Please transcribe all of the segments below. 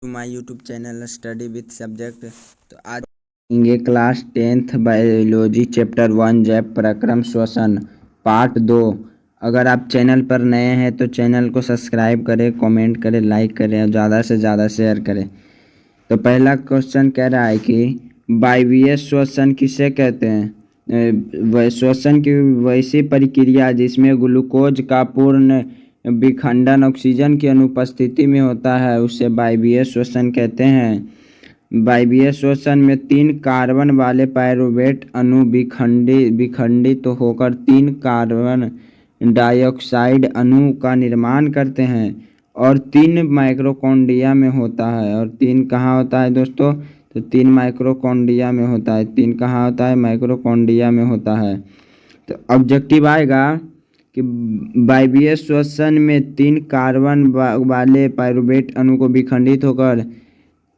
To my YouTube channel study with subject. तो आज ये क्लास 10th बायोलॉजी चैप्टर 1 जैव प्रक्रम श्वसन पार्ट 2। अगर आप चैनल पर नए हैं तो चैनल को सब्सक्राइब करें, कमेंट करें, लाइक करें और ज़्यादा से ज़्यादा शेयर करें। तो पहला क्वेश्चन कह रहा है कि वायवीय श्वसन किसे कहते हैं। श्वसन की वैसी प्रक्रिया जिसमें ग्लूकोज का पूर्ण विखंडन ऑक्सीजन की अनुपस्थिति में होता है उसे वायवीय श्वसन कहते हैं। वायवीय श्वसन में 3 कार्बन वाले पायरुवेट अणु विखंडित होकर 3 कार्बन डाइऑक्साइड अणु का निर्माण करते हैं और 3 माइक्रोकॉन्ड्रिया में होता है। और 3 कहाँ होता है दोस्तों? तो 3 माइक्रोकॉन्ड्रिया में होता है। 3 कहाँ होता है? माइक्रोकॉन्ड्रिया में होता है। तो ऑब्जेक्टिव आएगा कि वायवीय श्वसन में 3 कार्बन वाले पायरुवेट अणु को विखंडित होकर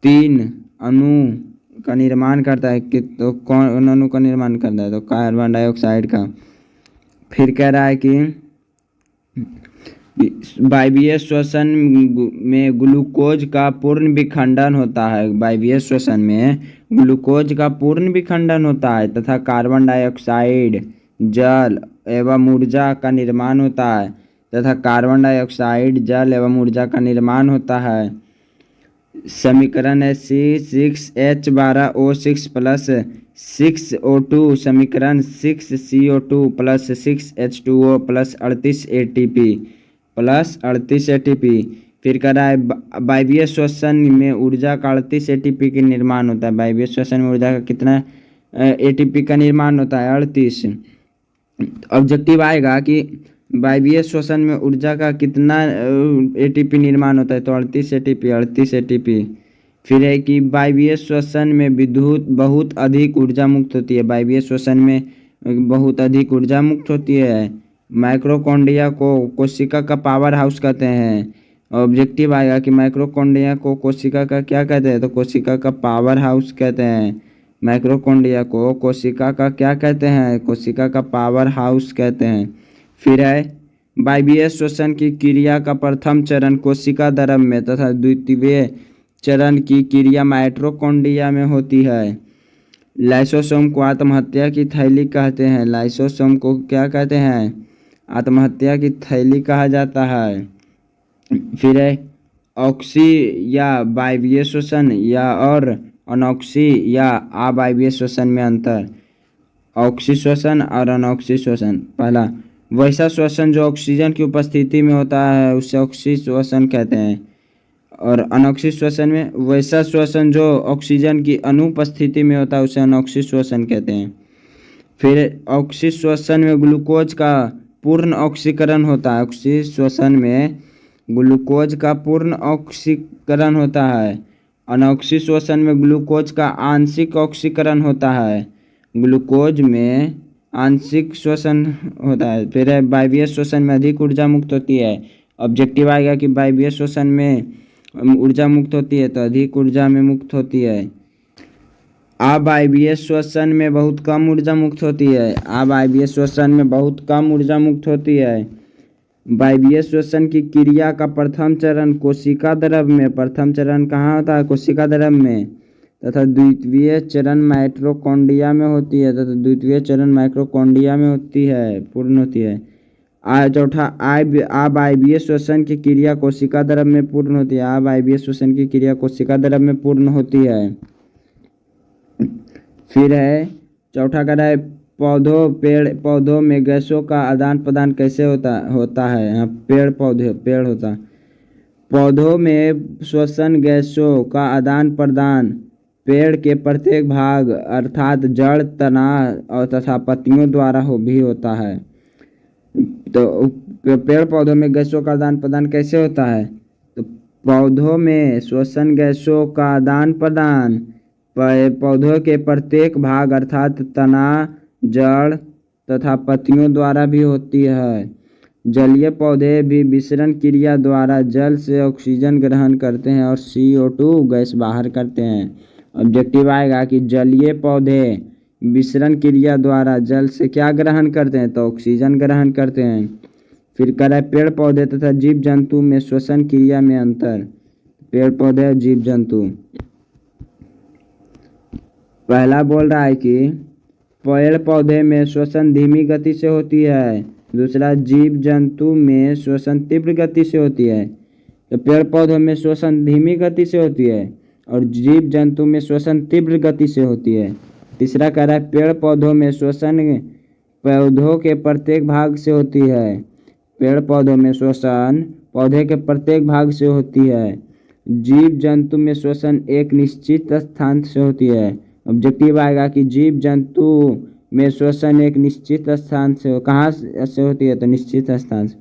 3 अणु का निर्माण करता है कि तो कौन अणु का निर्माण करता है? तो कार्बन डाइऑक्साइड का। फिर कह रहा है कि वायवीय श्वसन में ग्लूकोज का पूर्ण विखंडन होता है। वायवीय श्वसन में ग्लूकोज का पूर्ण विखंडन होता है तथा कार्बन डाइऑक्साइड, जल एवं ऊर्जा का निर्माण होता है समीकरण है C6H12O6 प्लस 6O2 समीकरण 6CO2 plus 6H2O plus 38 ATP फिर कह रहा है वायवीय श्वसन में ऊर्जा का 38 ATP का निर्माण होता है। वायवीय श्वसन में ऊर्जा का कितना ATP का निर्माण होता है? 38। ऑब्जेक्टिव आएगा कि वायवीय श्वसन में ऊर्जा का कितना ATP निर्माण होता है? तो 38 ATP। फिर है कि वायवीय श्वसन में विद्युत बहुत अधिक ऊर्जा मुक्त होती है। वायवीय श्वसन में बहुत अधिक ऊर्जा मुक्त होती है। माइक्रोकॉन्ड्रिया को कोशिका का पावर हाउस कहते हैं। ऑब्जेक्टिव आएगा कि माइक्रोकॉन्ड्रिया को कोशिका का क्या कहते हैं? तो कोशिका का पावर हाउस कहते हैं। माइक्रोकॉन्ड्रिया को कोशिका का क्या कहते हैं? कोशिका का पावर हाउस कहते हैं। फिर है वायवीय श्वसन की क्रिया का प्रथम चरण कोशिका द्रव में तथा द्वितीय चरण की क्रिया माइटोकॉन्ड्रिया में होती है। लाइसोसोम को आत्महत्या की थैली कहते हैं। लाइसोसोम को क्या कहते हैं? आत्महत्या की थैली कहा जाता है। फिर है ऑक्सी या वायवीय श्वसन या और अनॉक्सी या अवायवीय श्वसन में अंतर। ऑक्सी श्वसन और अनॉक्सी श्वसन। पहला वैसा श्वसन जो ऑक्सीजन की उपस्थिति में होता है उसे ऑक्सी श्वसन कहते हैं और अनॉक्सी श्वसन में वैसा श्वसन जो ऑक्सीजन की अनुपस्थिति में होता है उसे अनॉक्सी श्वसन कहते हैं। फिर ऑक्सी श्वसन में ग्लूकोज का पूर्ण ऑक्सीकरण होता है। ऑक्सी श्वसन में ग्लूकोज का पूर्ण ऑक्सीकरण होता है। अनॉक्सी श्वसन में ग्लूकोज का आंशिक ऑक्सीकरण होता है। ग्लूकोज में आंशिक श्वसन होता है। फिर है वायवीय श्वसन में अधिक ऊर्जा मुक्त होती है। ऑब्जेक्टिव आएगा कि वायवीय श्वसन में ऊर्जा मुक्त होती है तो अधिक ऊर्जा में मुक्त होती है। अवायवीय श्वसन में बहुत कम ऊर्जा मुक्त होती है। अवायवीय श्वसन में बहुत कम ऊर्जा मुक्त होती है। वायवीय श्वसन की क्रिया का प्रथम चरण कोशिका द्रव में, प्रथम चरण कहाँ होता है? कोशिका द्रव में तथा द्वितीय चरण माइटोकॉन्ड्रिया में होती है तथा द्वितीय चरण माइक्रोकॉन्ड्रिया में होती है, पूर्ण होती है। चौथा अवायवीय श्वसन की क्रिया कोशिका द्रव में पूर्ण होती है। अवायवीय श्वसन की क्रिया कोशिका द्रव में पूर्ण होती है। फिर है चौथा कह रहा है पौधों में गैसों का आदान प्रदान कैसे होता है? यहाँ पेड़ होता। पौधों में श्वसन गैसों का आदान प्रदान पेड़ के प्रत्येक भाग अर्थात जड़, तना और तथा पत्तियों द्वारा भी होता है। तो पेड़ पौधों में गैसों का आदान प्रदान कैसे होता है? तो पौधों में श्वसन गैसों का आदान प्रदान पौधों के प्रत्येक भाग अर्थात तना, जड़ तथा पत्तियों द्वारा भी होती है। जलीय पौधे भी विसरण क्रिया द्वारा जल से ऑक्सीजन ग्रहण करते हैं और CO2 गैस बाहर करते हैं। ऑब्जेक्टिव आएगा कि जलीय पौधे विसरण क्रिया द्वारा जल से क्या ग्रहण करते हैं? तो ऑक्सीजन ग्रहण करते हैं। फिर कह रहा है पेड़ पौधे तथा जीव जंतु में श्वसन क्रिया में अंतर। पेड़ पौधे और जीव जंतु। पहला बोल रहा है कि पेड़ पौधे में श्वसन धीमी गति से होती है, दूसरा जीव जंतु में श्वसन तीव्र गति से होती है। तो पेड़ पौधों में श्वसन धीमी गति से होती है और जीव जंतु में श्वसन तीव्र गति से होती है। तीसरा कह रहा है पेड़ पौधों में श्वसन पौधों के प्रत्येक भाग से होती है, पेड़ पौधों में श्वसन पौधे के प्रत्येक भाग से होती है, जीव जंतु में श्वसन एक निश्चित स्थान से होती है। ऑब्जेक्टिव आएगा कि जीव जंतु में श्वसन एक निश्चित स्थान से, कहाँ से होती है, तो निश्चित स्थान से।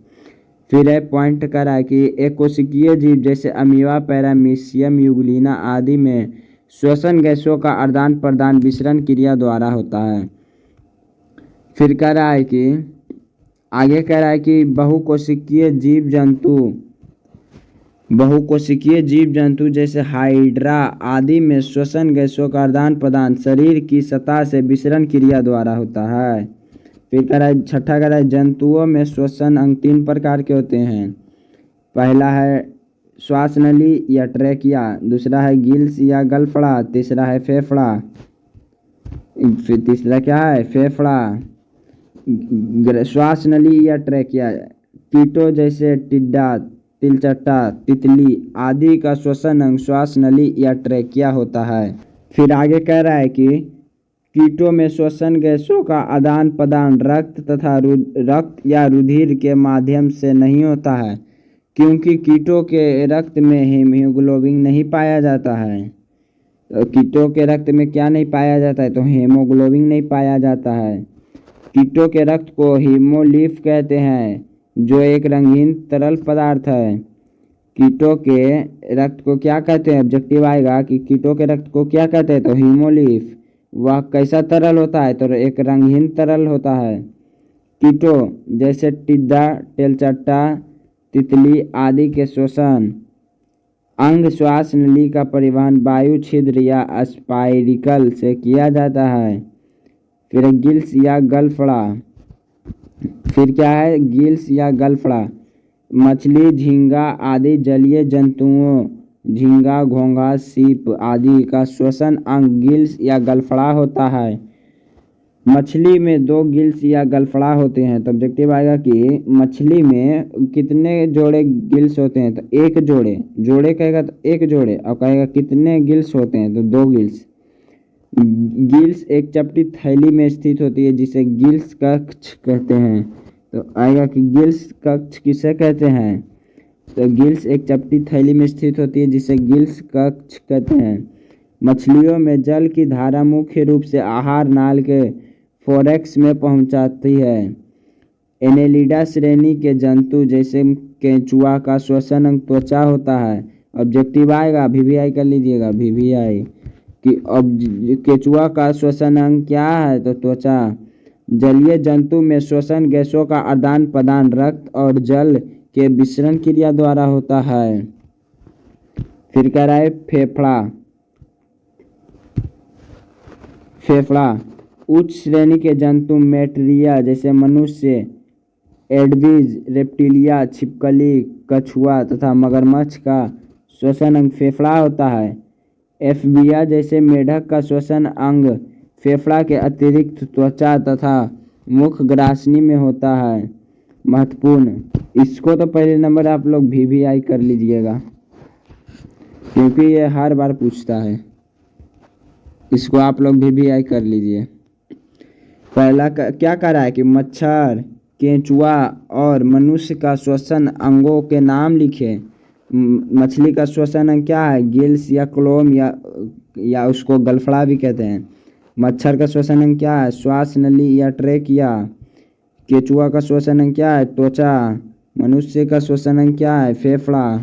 फिर है पॉइंट करा है कि एक कोशिकीय जीव जैसे अमीबा, पैरामीशियम, यूग्लिना आदि में श्वसन गैसों का आदान प्रदान विसरण क्रिया द्वारा होता है। फिर कह रहा है कि आगे कह रहा है कि बहुकोशिकीय जीव जंतु जैसे हाइड्रा आदि में श्वसन गैसों का आदान प्रदान शरीर की सतह से विसरण क्रिया द्वारा होता है। फिर कह रहा है छठा कह रहा है जंतुओं में श्वसन अंग 3 प्रकार के होते हैं। पहला है श्वास नली या ट्रैकिया, दूसरा है गिल्स या गलफड़ा, तीसरा है फेफड़ा। फिर तीसरा क्या है, फेफड़ा। श्वास नली या ट्रैकिया कीटों जैसे टिड्डा, तिलचट्टा, तितली आदि का श्वसन अंग श्वास नली या ट्रैकिया होता है। फिर आगे कह रहा है कि कीटों में श्वसन गैसों का आदान प्रदान रक्त या रुधिर के माध्यम से नहीं होता है, क्योंकि कीटों के रक्त में हीमोग्लोबिन नहीं पाया जाता है। तो कीटों के रक्त में क्या नहीं पाया जाता है, तो हीमोग्लोबिन नहीं पाया जाता है। कीटों के रक्त को हीमोलिम्फ कहते हैं, जो एक रंगीन तरल पदार्थ है। कीटों के रक्त को क्या कहते हैं, ऑब्जेक्टिव आएगा कि कीटों के रक्त को क्या कहते हैं, तो हीमोलिम्फ। वह कैसा तरल होता है, तो एक रंगीन तरल होता है। कीटों जैसे टिड्डा, तेलचट्टा, तितली आदि के श्वसन अंग श्वास नली का परिवहन वायु छिद्र या स्पाइरिकल से किया जाता है। फिर गिल्स या गलफड़ा। फिर क्या है, गिल्स या गलफड़ा। मछली, झींगा आदि जलीय जंतुओं, झींगा, घोंघा, सीप आदि का श्वसन अंग गिल्स या गलफड़ा होता है। मछली में 2 गिल्स या गलफड़ा होते हैं। तो ऑब्जेक्टिव आएगा कि मछली में कितने जोड़े गिल्स होते हैं, तो 1 जोड़े कहेगा तो 1 जोड़े, और कहेगा कितने गिल्स होते हैं, तो 2 गिल्स। गिल्स एक चपटी थैली में स्थित होती है जिसे गिल्स कक्ष कहते हैं। तो आएगा कि गिल्स कक्ष किसे कहते हैं, तो गिल्स एक चपटी थैली में स्थित होती है जिसे गिल्स कक्ष कहते हैं। मछलियों में जल की धारा मुख्य रूप से आहार नाल के फोरेक्स में पहुंचाती है। एनेलिडा श्रेणी के जंतु जैसे केंचुआ का श्वसन अंग त्वचा होता है। ऑब्जेक्टिव आएगा, वीवीआई कर लीजिएगा, वीवीआई कि केंचुआ का श्वसन अंग क्या है, तो त्वचा। जलीय जंतु में श्वसन गैसों का आदान प्रदान रक्त और जल के विसरण क्रिया द्वारा होता है। फिर कह रहा है फेफड़ा उच्च श्रेणी के जंतु मेट्रिया जैसे मनुष्य, एडवीज, रेप्टिलिया, छिपकली, कछुआ तथा मगरमच्छ का श्वसन अंग फेफड़ा होता है। एफबिया जैसे मेढक का श्वसन अंग फेफड़ा के अतिरिक्त त्वचा तथा मुख ग्रासनी में होता है। महत्वपूर्ण, इसको तो पहले नंबर आप लोग वीवीआई कर लीजिएगा, क्योंकि ये हर बार पूछता है। इसको आप लोग वीवीआई कर लीजिए। पहला क्या कह रहा है कि मच्छर, केंचुआ और मनुष्य का श्वसन अंगों के नाम लिखे। मछली का श्वसन अंग क्या है, गिल्स या क्लोम या उसको गलफड़ा भी कहते हैं। मच्छर का श्वसन अंग क्या है, श्वास नली या ट्रेकिया। केंचुआ का श्वसन अंग क्या है, त्वचा। मनुष्य का श्वसन अंग क्या है, फेफड़ा।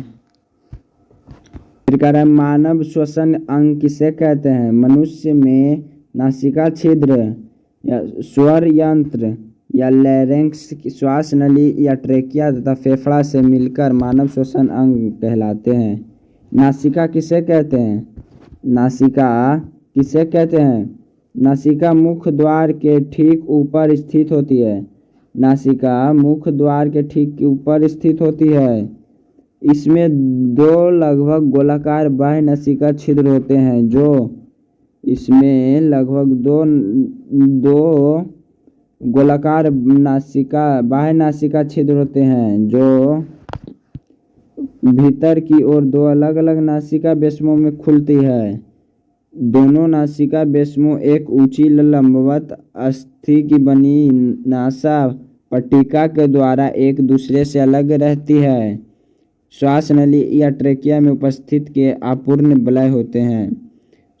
फिर कह रहा है मानव श्वसन अंग किसे कहते हैं। मनुष्य में नासिका छिद्र या स्वर यंत्र या लैरिंक्स, श्वास नली या ट्रेकिया तथा फेफड़ा से मिलकर मानव श्वसन अंग कहलाते हैं। नासिका किसे कहते हैं, नासिका मुख द्वार के ठीक ऊपर स्थित होती है। नासिका मुख द्वार के ठीक ऊपर स्थित होती है। इसमें दो लगभग गोलाकार बाह्य नासिका छिद्र होते हैं जो इसमें लगभग दो गोलाकार बाह्य नासिका छिद्र होते हैं जो भीतर की ओर दो अलग अलग नासिका बेशमों में खुलती है। दोनों नासिका बेशमों एक ऊंची लंबवत अस्थि की बनी नासा पट्टिका के द्वारा एक दूसरे से अलग रहती है। श्वास नली या ट्रेकिया में उपस्थित के अपूर्ण वलय होते हैं।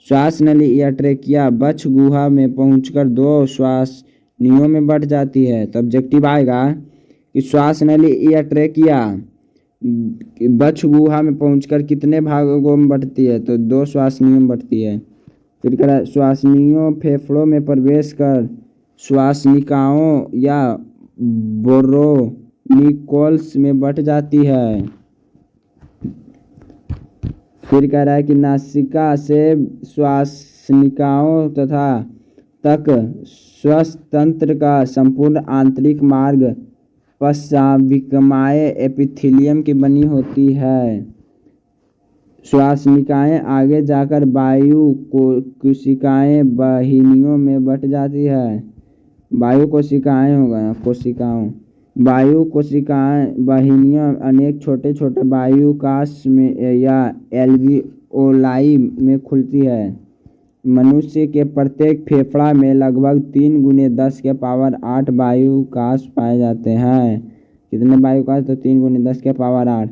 श्वास नली या ट्रेकिया बच्च गुहा में पहुंचकर दो श्वासनियों में बढ़ जाती है। तो ऑब्जेक्टिव आएगा कि श्वास नली या ट्रेकिया बच्च गुहा में पहुंचकर कितने भागों में बढ़ती है, तो दो श्वासनियों में बढ़ती है। फिर कह रहा है श्वासनियों फेफड़ों में प्रवेश कर श्वासनिकाओं या बोरोनिकोल्स में बढ़ जाती है। फिर कह रहा है कि नासिका से श्वासनिकाओं तथा तक श्वसनतंत्र का संपूर्ण आंतरिक मार्ग पश्चाविकमाय एपिथेलियम की बनी होती है। श्वासनिकाएं आगे जाकर वायु कोशिकाएं वाहिनियों में बट जाती है। वायु कोशिकाएं हो गए कोशिकाओं वायु कोशिकाएं वाहिनियां अनेक छोटे छोटे वायुकाश में या एल्वियोलाई में खुलती है। मनुष्य के प्रत्येक फेफड़ा में लगभग 3 × 10⁸ वायुकाश पाए जाते हैं। कितने वायुकाश, तो 3 × 10⁸।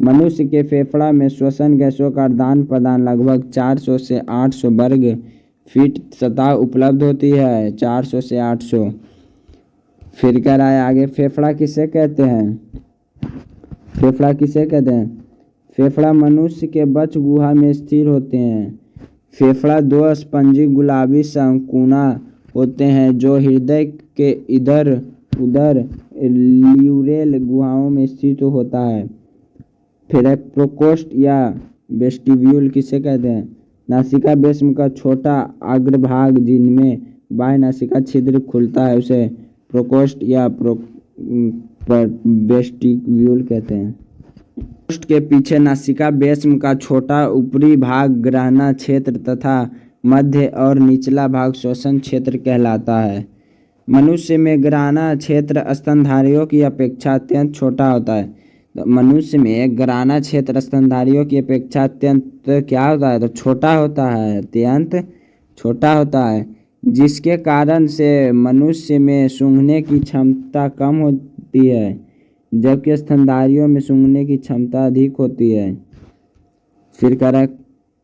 मनुष्य के फेफड़ा में श्वसन गैसों का आदान प्रदान लगभग 400 से 800 वर्ग फीट सतह उपलब्ध होती है। 400 से 800। फिर कह रहा है आगे फेफड़ा किसे कहते हैं। फेफड़ा किसे कहते हैं। फेफड़ा मनुष्य के बच्च गुहा में स्थिर होते हैं। फेफड़ा दो स्पंजी गुलाबी संकुना होते हैं जो हृदय के इधर उधर ल्यूरेल गुहाओं में स्थित होता है। फिर प्रोकोस्ट या वेस्टिब्यूल किसे कहते हैं। नासिका बेस्म का छोटा अग्रभाग जिनमें बाह्य नासिका छिद्र खुलता है उसे प्रोकोस्ट या वेस्टिब्यूल कहते हैं। प्रोकोस्ट के पीछे नासिका बेस्म का छोटा ऊपरी भाग ग्रहणा क्षेत्र तथा मध्य और निचला भाग श्वसन क्षेत्र कहलाता है। मनुष्य में ग्रहणा क्षेत्र स्तनधारियों की अपेक्षा अत्यंत छोटा होता है। तो मनुष्य में ग्रहणा क्षेत्र स्तनधारियों की अपेक्षा अत्यंत क्या होता है, तो छोटा होता है, अत्यंत छोटा होता है, जिसके कारण से मनुष्य में सूंघने की क्षमता कम होती है जबकि स्तनधारियों में सूंघने की क्षमता अधिक होती है। फिर कह रहा है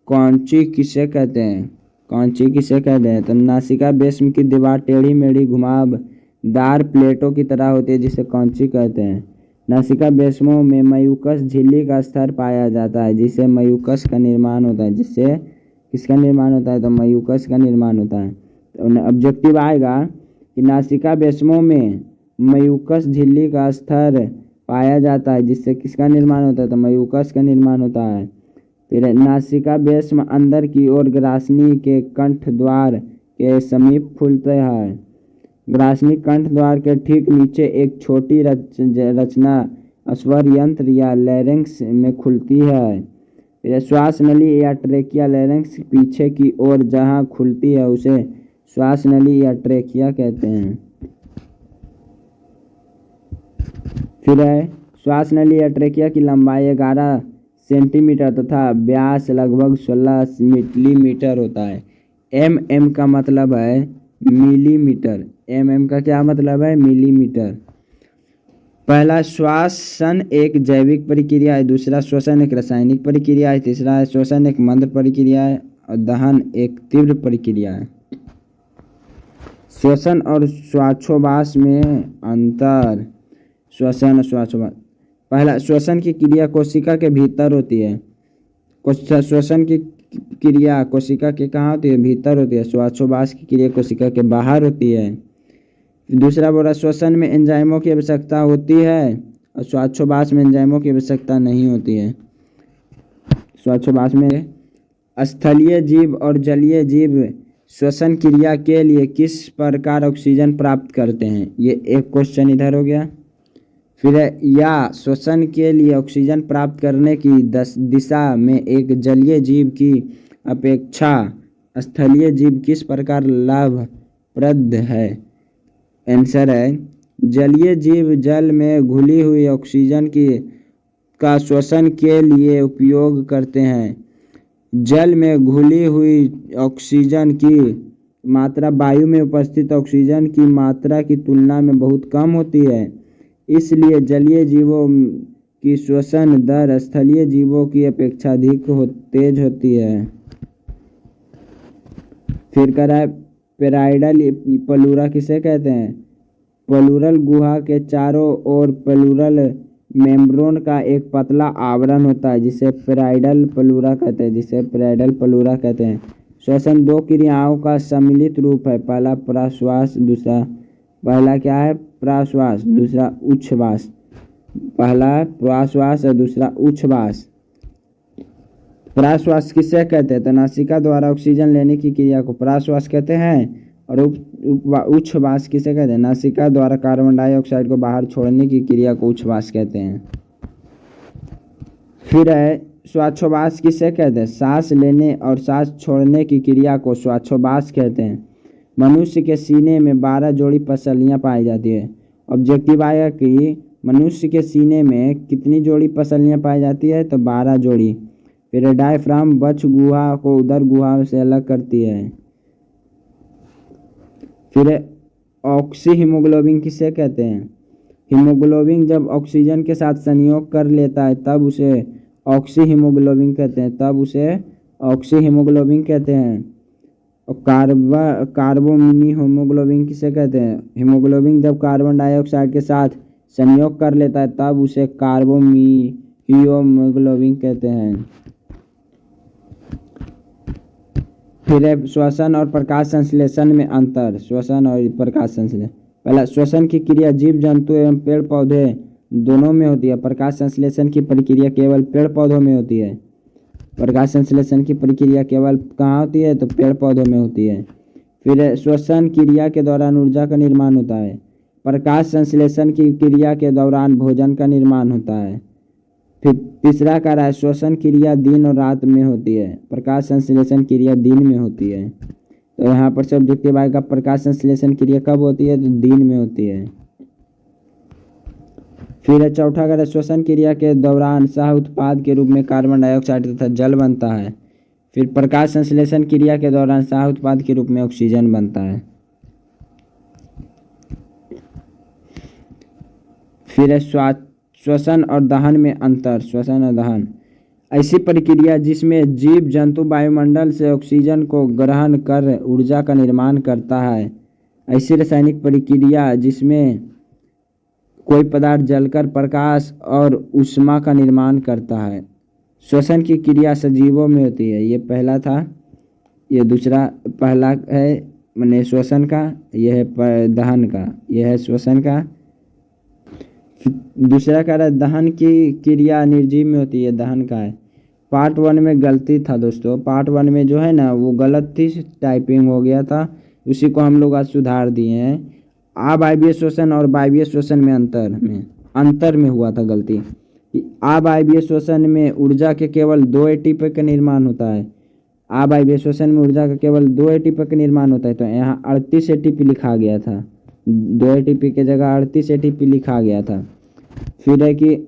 कौंची किसे कहते हैं। कौंची किसे कहते हैं, तो नासिका बेस्म की दीवार टेढ़ी मेढ़ी घुमावदार प्लेटों की तरह होती है जिसे कौंची कहते हैं। नासिका बेस्मों में मयूकस झिल्ली का स्तर पाया जाता है जिससे मयूकस का निर्माण होता है। जिससे किसका निर्माण होता है, तो मयूकस का निर्माण होता है। तो ऑब्जेक्टिव आएगा कि नासिका बेस्मों में मयूकस झिल्ली का स्तर पाया जाता है जिससे किसका निर्माण होता है, तो मयूकस का निर्माण होता है। फिर नासिका बेस्म अंदर की ओर ग्रासनी के कंठ द्वार के समीप खुलते हैं। ग्रासनी कंठ द्वार के ठीक नीचे एक छोटी रचना स्वर यंत्र या लैरिंक्स में खुलती है। फिर श्वास नली या ट्रेकिया लैरिंक्स पीछे की ओर जहां खुलती है उसे श्वास नली या ट्रेकिया कहते हैं। फिर है श्वास नली या ट्रेकिया की लंबाई 11 सेंटीमीटर तथा व्यास लगभग 16 मिलीमीटर होता है। mm का मतलब है मिलीमीटर। mm का क्या मतलब है, मिलीमीटर। पहला श्वासन एक जैविक प्रक्रिया है, दूसरा श्वसन एक रासायनिक प्रक्रिया है, तीसरा है श्वसन एक मंद प्रक्रिया है और दहन एक तीव्र प्रक्रिया है। श्वसन और श्वासोच्छ्वास में अंतर। श्वसन और श्वासोच्छ्वास। पहला श्वसन की क्रिया कोशिका के भीतर होती है। श्वसन की क्रिया कोशिका के कहाँ होती है, भीतर होती है। श्वासोच्छ्वास की क्रिया कोशिका के बाहर होती है। दूसरा बोला श्वसन में एंजाइमों की आवश्यकता होती है और श्वासोच्छ्वास में एंजाइमों की आवश्यकता नहीं होती है। श्वासोच्छ्वास में स्थलीय जीव और जलीय जीव श्वसन क्रिया के लिए किस प्रकार ऑक्सीजन प्राप्त करते हैं, ये एक क्वेश्चन इधर हो गया। फिर है या श्वसन के लिए ऑक्सीजन प्राप्त करने की दिशा में एक जलीय जीव की अपेक्षा स्थलीय जीव किस प्रकार लाभप्रद है। आंसर है जलीय जीव जल में घुली हुई ऑक्सीजन का श्वसन के लिए उपयोग करते हैं। जल में घुली हुई ऑक्सीजन की मात्रा वायु में उपस्थित ऑक्सीजन की मात्रा की तुलना में बहुत कम होती है, इसलिए जलीय जीवों की श्वसन दर स्थलीय जीवों की अपेक्षा अधिक तेज होती है। फिर कह रहा है पेराइडल प्लूरा किसे कहते हैं। प्लूरल गुहा के चारों ओर प्लूरल मेम्ब्रेन का एक पतला आवरण होता है जिसे पेराइडल प्लूरा कहते हैं। श्वसन दो क्रियाओं का सम्मिलित रूप है। पहला प्रश्वास दूसरा उच्छ्वास। पहला प्रश्वास और दूसरा उच्छ्वास। प्रश्वास किसे कहते हैं तो नासिका द्वारा ऑक्सीजन लेने की क्रिया को प्रश्वास कहते हैं। और उच्छ्वास किसे कहते हैं नासिका द्वारा कार्बन डाइऑक्साइड को बाहर छोड़ने की क्रिया को उच्छ्वास कहते हैं। फिर है श्वासोच्छ्वास किसे कहते हैं सांस लेने और सांस छोड़ने की क्रिया को श्वासोच्छ्वास कहते हैं। मनुष्य के सीने में 12 जोड़ी पसलियां पाई जाती है। ऑब्जेक्टिव आया कि मनुष्य के सीने में कितनी जोड़ी पसलियां पाई जाती है तो 12 जोड़ी। फिर डायफ्राम वक्ष गुहा को उदर गुहा से अलग करती है। फिर ऑक्सी हीमोग्लोबिन किसे कहते हैं। हीमोग्लोबिन जब ऑक्सीजन के साथ संयोग कर लेता है तब उसे ऑक्सी हीमोग्लोबिन कहते हैं। और कार्बोमिनी हीमोग्लोबिन किसे कहते हैं। हीमोग्लोबिन जब कार्बन डाइऑक्साइड के साथ संयोग कर लेता है तब उसे कार्बोमीहियोग्लोबिन कहते हैं। फिर श्वसन और प्रकाश संश्लेषण में अंतर। श्वसन और प्रकाश संश्लेषण। पहला श्वसन की क्रिया जीव जंतु एवं पेड़ पौधे दोनों में होती है। प्रकाश संश्लेषण की प्रक्रिया केवल पेड़ पौधों में होती है। प्रकाश संश्लेषण की प्रक्रिया केवल कहाँ होती है तो पेड़ पौधों में होती है। फिर श्वसन क्रिया के दौरान ऊर्जा का निर्माण होता है। प्रकाश संश्लेषण की क्रिया के दौरान भोजन का निर्माण होता है। फिर तीसरा कह रहा है श्वसन क्रिया दिन और रात में होती है। प्रकाश संश्लेषण क्रिया दिन में होती है। तो यहाँ पर से ऑब्जेक्टिव आएगा प्रकाश संश्लेषण क्रिया कब होती है तो दिन में होती है। फिर चौथा कह रहा है श्वसन क्रिया के दौरान सह उत्पाद के रूप में कार्बन डाइऑक्साइड तथा जल बनता है। फिर प्रकाश संश्लेषण क्रिया के दौरान सह उत्पाद के रूप में ऑक्सीजन बनता है। फिर श्वसन और दहन में अंतर। श्वसन और दहन ऐसी प्रक्रिया जिसमें जीव जंतु वायुमंडल से ऑक्सीजन को ग्रहण कर ऊर्जा का निर्माण करता है। ऐसी रासायनिक प्रक्रिया जिसमें कोई पदार्थ जलकर प्रकाश और ऊष्मा का निर्माण करता है। श्वसन की क्रिया सजीवों में होती है। ये पहला था। ये दूसरा पहला है मैंने श्वसन का, यह है दहन का, यह है श्वसन का। दूसरा कह रहा है दहन की क्रिया निर्जीव में होती है। दहन का है। पार्ट 1 में गलती था दोस्तों। पार्ट 1 में जो है ना वो गलत थी, टाइपिंग हो गया था, उसी को हम लोग आज सुधार दिए हैं। अवायवीय श्वसन और वायवीय श्वसन में अंतर में हुआ था गलती। अवायवीय श्वसन में ऊर्जा के केवल 2 एटीपी का निर्माण होता है। अवायवीय श्वसन में ऊर्जा का केवल 2 एटीपी का निर्माण होता है। तो यहाँ 38 एटीपी लिखा गया था। 2 एटीपी की जगह 38 एटीपी लिखा गया था। फिर है कि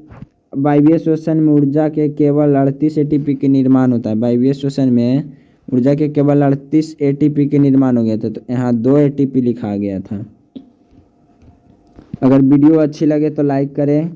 वायवीय श्वसन में ऊर्जा के केवल 38 एटीपी के निर्माण होता है। वायवीय श्वसन में ऊर्जा के केवल 38 एटीपी के निर्माण हो गया था। तो यहाँ 2 एटीपी लिखा गया था। अगर वीडियो अच्छी लगे तो लाइक करें।